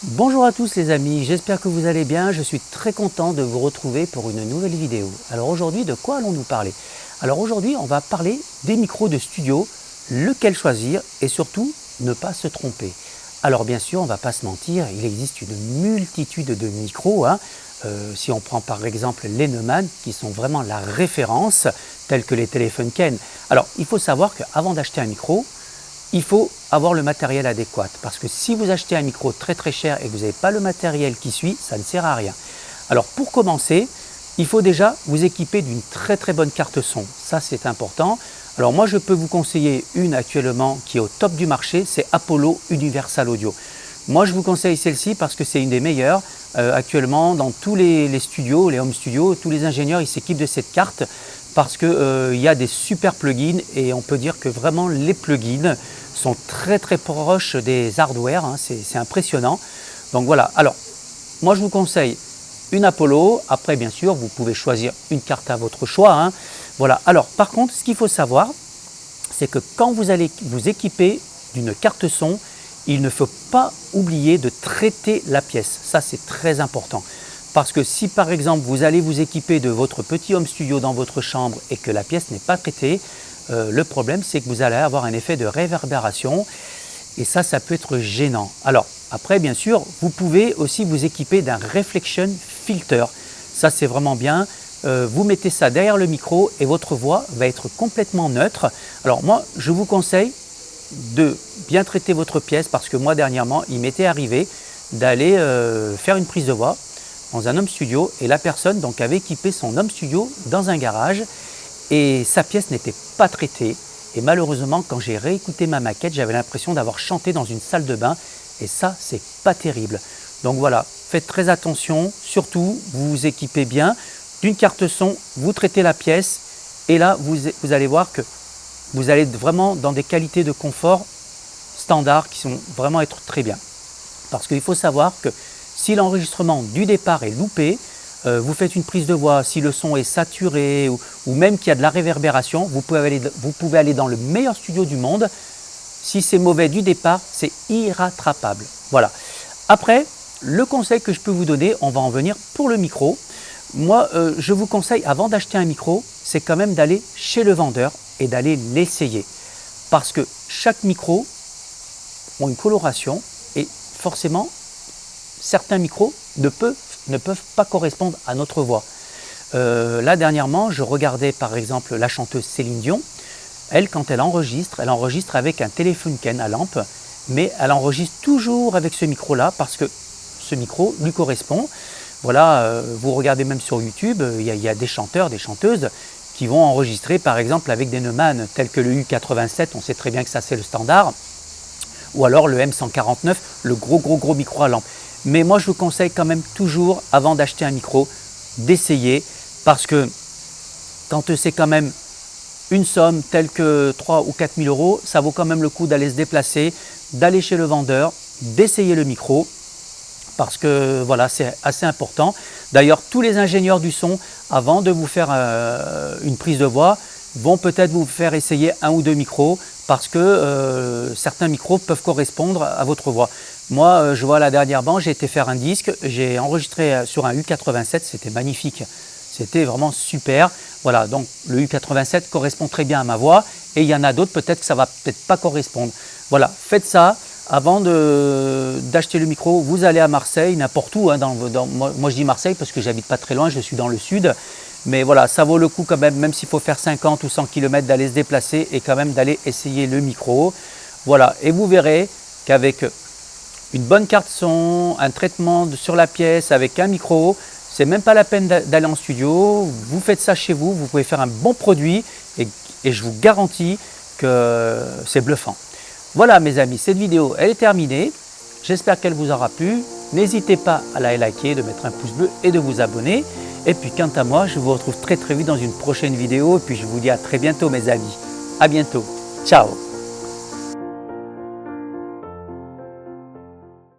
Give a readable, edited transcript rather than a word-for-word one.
Bonjour à tous les amis, j'espère que vous allez bien. Je suis très content de vous retrouver pour une nouvelle vidéo. Alors aujourd'hui, de quoi allons-nous parler? Alors aujourd'hui, on va parler des micros de studio, lequel choisir et surtout ne pas se tromper. Alors bien sûr, on ne va pas se mentir, il existe une multitude de micros. Si on prend par exemple les Neumann, qui sont vraiment la référence, tels que les téléphones Ken. Alors il faut savoir qu'avant d'acheter un micro, il faut avoir le matériel adéquat, parce que si vous achetez un micro très cher et que vous n'avez pas le matériel qui suit, ça ne sert à rien. Alors pour commencer, il faut déjà vous équiper d'une très bonne carte son, ça c'est important. Alors moi je peux vous conseiller une actuellement qui est au top du marché, c'est Apollo Universal Audio. Moi je vous conseille celle-ci parce que c'est une des meilleures. Actuellement dans tous les studios, les home studios, tous les ingénieurs ils s'équipent de cette carte parce qu'il y a des super plugins et on peut dire que vraiment les plugins sont très proches des hardware, c'est impressionnant. Donc voilà, alors moi je vous conseille une Apollo, après bien sûr vous pouvez choisir une carte à votre choix. Voilà, alors par contre ce qu'il faut savoir, c'est que quand vous allez vous équiper d'une carte son, il ne faut pas oublier de traiter la pièce, ça c'est très important. Parce que si par exemple vous allez vous équiper de votre petit home studio dans votre chambre et que la pièce n'est pas traitée, le problème c'est que vous allez avoir un effet de réverbération et ça peut être gênant. Alors après bien sûr vous pouvez aussi vous équiper d'un reflection filter, ça c'est vraiment bien. Vous mettez ça derrière le micro et votre voix va être complètement neutre. Alors moi je vous conseille de bien traiter votre pièce parce que moi dernièrement il m'était arrivé d'aller faire une prise de voix dans un home studio et la personne donc avait équipé son home studio dans un garage et sa pièce n'était pas traitée et malheureusement quand j'ai réécouté ma maquette j'avais l'impression d'avoir chanté dans une salle de bain et ça c'est pas terrible. Donc voilà, faites très attention, surtout vous vous équipez bien d'une carte son, vous traitez la pièce et là vous allez voir que vous allez vraiment dans des qualités de confort standards qui sont vraiment être très bien. Parce qu'il faut savoir que si l'enregistrement du départ est loupé, vous faites une prise de voix, si le son est saturé ou même qu'il y a de la réverbération, vous pouvez aller dans le meilleur studio du monde. Si c'est mauvais du départ, c'est irrattrapable. Voilà. Après, le conseil que je peux vous donner, on va en venir pour le micro. Moi, je vous conseille, avant d'acheter un micro, c'est quand même d'aller chez le vendeur et d'aller l'essayer. Parce que chaque micro a une coloration et forcément, certains micros ne peuvent pas correspondre à notre voix. Là, dernièrement, je regardais par exemple la chanteuse Céline Dion. Elle, quand elle enregistre avec un téléphone Ken à lampe, mais elle enregistre toujours avec ce micro-là parce que ce micro lui correspond. Voilà, vous regardez même sur YouTube, il y a des chanteurs, des chanteuses qui vont enregistrer par exemple avec des Neumann tels que le U87, on sait très bien que ça c'est le standard, ou alors le M149, le gros micro à lampe. Mais moi je vous conseille quand même toujours, avant d'acheter un micro, d'essayer parce que quand c'est quand même une somme telle que 3 ou 4 000 euros, ça vaut quand même le coup d'aller se déplacer, d'aller chez le vendeur, d'essayer le micro. Parce que voilà, c'est assez important. D'ailleurs, tous les ingénieurs du son, avant de vous faire une prise de voix, vont peut-être vous faire essayer un ou deux micros parce que certains micros peuvent correspondre à votre voix. Moi, je vois là dernièrement, j'ai été faire un disque, j'ai enregistré sur un U87, c'était magnifique. C'était vraiment super. Voilà, donc le U87 correspond très bien à ma voix et il y en a d'autres, peut-être que ça ne va peut-être pas correspondre. Voilà, faites ça. Avant d'acheter le micro, vous allez à Marseille, n'importe où. Moi je dis Marseille parce que j'habite pas très loin, je suis dans le sud. Mais voilà, ça vaut le coup quand même s'il faut faire 50 ou 100 km, d'aller se déplacer et quand même d'aller essayer le micro. Voilà, et vous verrez qu'avec une bonne carte son, un traitement sur la pièce avec un micro, c'est même pas la peine d'aller en studio. Vous faites ça chez vous, vous pouvez faire un bon produit et je vous garantis que c'est bluffant. Voilà mes amis, cette vidéo elle est terminée, j'espère qu'elle vous aura plu, n'hésitez pas à la liker, de mettre un pouce bleu et de vous abonner. Et puis quant à moi, je vous retrouve très vite dans une prochaine vidéo et puis je vous dis à très bientôt mes amis, à bientôt, ciao.